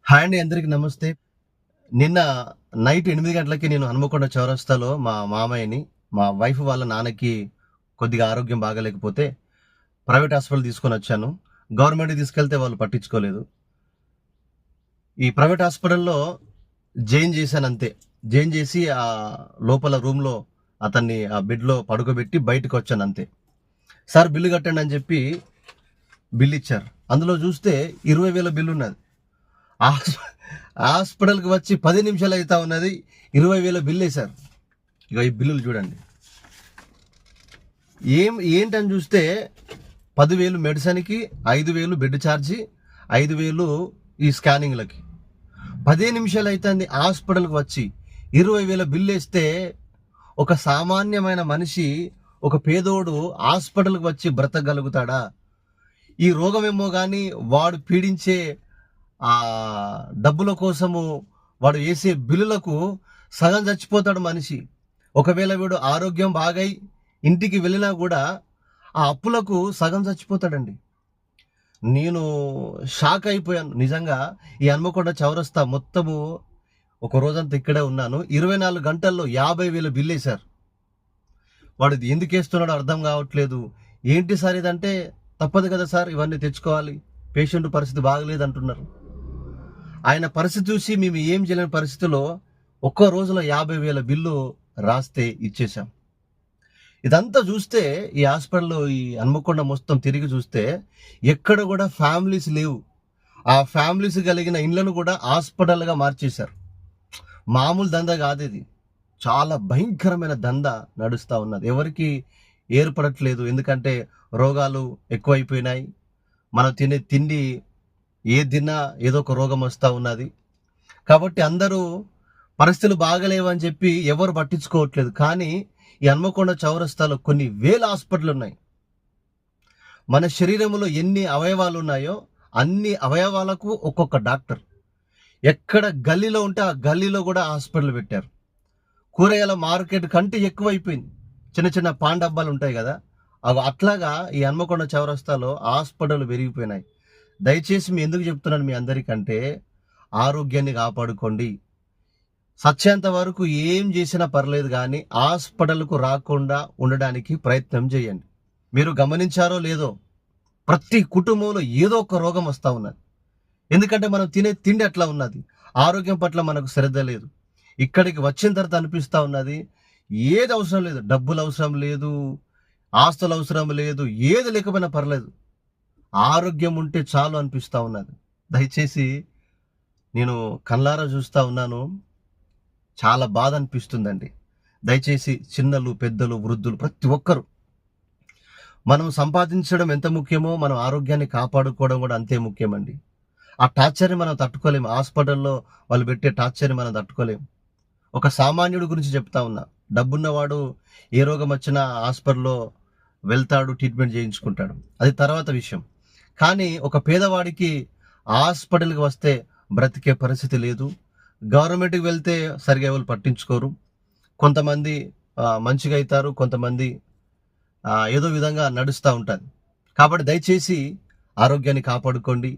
Hi అండి, అందరికి నమస్తే. నిన్న నైట్ 8 గంటలకి నేను హనుమకొండ చౌరస్తాలో మా మామయ్యని, మా వైఫ్ వాళ్ళ నాన్నకి కొద్దిగా ఆరోగ్యం బాగాలేకపోతే ప్రైవేట్ హాస్పిటల్ తీసుకొని వచ్చాను. గవర్నమెంట్‌కి తీసుకెళ్తే వాళ్ళు పట్టించుకోలేదు. ఈ ప్రైవేట్ హాస్పిటల్‌లో జాయిన్ చేశానంతే. జాయిన్ చేసి లోపల రూమ్‌లో అతన్ని ఆ బెడ్‌లో పడుకోబెట్టి బయటకొచ్చానంతే. సార్ బిల్లు కట్టండి అని చెప్పి బిల్ ఇచ్చారు. అందులో చూస్తే 20,000 బిల్లున్నది. హాస్ హాస్పిటల్‌కి వచ్చి 10 నిమిషాలు అయితా ఉన్నది. 20,000 బిల్లేశారు. ఇగో ఈ బిల్లులు చూడండి. ఏంటని చూస్తే 10,000 మెడిసిన్‌కి, 5,000 బెడ్ ఛార్జీ, 5,000 ఈ స్కానింగ్‌లకి. 10 నిమిషాలు అయితంది హాస్పిటల్‌కి వచ్చి 20,000 బిల్లేస్తే ఒక సామాన్యమైన మనిషి, ఒక పేదోడు హాస్పిటల్‌కి వచ్చి బ్రతకగలుగుతాడా? ఈ రోగమేమో గాని వాడు పీడించే ఆ డబ్బుల కోసము వాడు వేసే బిల్లులకు సగం చచ్చిపోతాడు మనిషి. ఒకవేళ వీడు ఆరోగ్యం బాగై ఇంటికి వెళ్ళినా కూడా ఆ అప్పులకు సగం చచ్చిపోతాడండి. నేను షాక్ అయిపోయాను నిజంగా. ఈ హన్మకొండ చౌరస్తా మొత్తము ఒక రోజంతా ఇక్కడే ఉన్నాను. 24 గంటల్లో 50,000 బిల్లేశారు. వాడు ఇది ఎందుకు వేస్తున్నాడో అర్థం కావట్లేదు. ఏంటి సార్ ఇదంటే, తప్పదు కదా సార్, ఇవన్నీ తెచ్చుకోవాలి, పేషెంట్ పరిస్థితి బాగలేదు అంటున్నారు. ఆయన పరిస్థితి చూసి మేము ఏం చేయలేని పరిస్థితిలో ఒక్క రోజులో 50,000 బిల్లు రాస్తే ఇచ్చేసాం. ఇదంతా చూస్తే ఈ హాస్పిటల్లో ఈ హన్మకొండ మొత్తం తిరిగి చూస్తే ఎక్కడ కూడా ఫ్యామిలీస్ లేవు. ఆ ఫ్యామిలీస్ కలిగిన ఇండ్లను కూడా హాస్పిటల్గా మార్చేశారు. మామూలు దందా కాదు ఇది. చాలా భయంకరమైన దందా నడుస్తూ ఉన్నది. ఎవరికి ఏర్పడట్లేదు. ఎందుకంటే రోగాలు ఎక్కువైపోయినాయి. మనం తినే తిండి ఏ తిన్నా ఏదో ఒక రోగం వస్తూ ఉన్నది. కాబట్టి అందరూ పరిస్థితులు బాగలేవని చెప్పి ఎవరు పట్టించుకోవట్లేదు. కానీ ఈ హన్మకొండ చౌరస్తాలో కొన్ని వేల హాస్పిటల్ ఉన్నాయి. మన శరీరంలో ఎన్ని అవయవాలు ఉన్నాయో అన్ని అవయవాలకు ఒక్కొక్క డాక్టర్. ఎక్కడ గల్లీలో ఉంటే ఆ గల్లీలో కూడా హాస్పిటల్ పెట్టారు. కూరగాయల మార్కెట్ కంటే ఎక్కువైపోయింది. చిన్న చిన్న పాన్ డబ్బాలు ఉంటాయి కదా, అవి అట్లాగా ఈ హన్మకొండ చౌరస్తాలో హాస్పిటల్ పెరిగిపోయినాయి. దయచేసి మీ ఎందుకు చెప్తున్నాను మీ అందరికంటే, ఆరోగ్యాన్ని కాపాడుకోండి. సచ్చేంత వరకు ఏం చేసినా పర్లేదు కానీ హాస్పిటల్కు రాకుండా ఉండడానికి ప్రయత్నం చేయండి. మీరు గమనించారో లేదో, ప్రతి కుటుంబంలో ఏదో ఒక రోగం వస్తూ ఉన్నది. ఎందుకంటే మనం తినే తిండి అట్లా ఉన్నది. ఆరోగ్యం పట్ల మనకు శ్రద్ధ లేదు. ఇక్కడికి వచ్చిన తర్వాత అనిపిస్తూ ఉన్నది, ఏది అవసరం లేదు, డబ్బులు అవసరం లేదు, ఆస్తులు అవసరం లేదు, ఏది లేకపోయినా పర్లేదు, ఆరోగ్యం ఉంటే చాలు అనిపిస్తూ ఉన్నది. దయచేసి నేను కళ్ళారా చూస్తూ ఉన్నాను. చాలా బాధ అనిపిస్తుందండి. దయచేసి చిన్నలు, పెద్దలు, వృద్ధులు ప్రతి ఒక్కరు, మనం సంపాదించడం ఎంత ముఖ్యమో మనం ఆరోగ్యాన్ని కాపాడుకోవడం కూడా అంతే ముఖ్యమండి. ఆ టార్చర్ని మనం తట్టుకోలేము. హాస్పిటల్లో వాళ్ళు పెట్టే టార్చర్ని మనం తట్టుకోలేము. ఒక సామాన్యుడి గురించి చెప్తా ఉన్నా. డబ్బున్నవాడు ఏ రోగం వచ్చినా హాస్పిటల్లో వెళ్తాడు, ట్రీట్మెంట్ చేయించుకుంటాడు, అది తర్వాత విషయం. కానీ ఒక పేదవాడికి హాస్పిటల్కి వస్తే బ్రతికే పరిస్థితి లేదు. గవర్నమెంట్కి వెళ్తే సరిగా ఎవరు పట్టించుకోరు. కొంతమంది మంచిగా అవుతారు, కొంతమంది ఏదో విధంగా నడుస్తూ ఉంటుంది. కాబట్టి దయచేసి ఆరోగ్యాన్ని కాపాడుకోండి.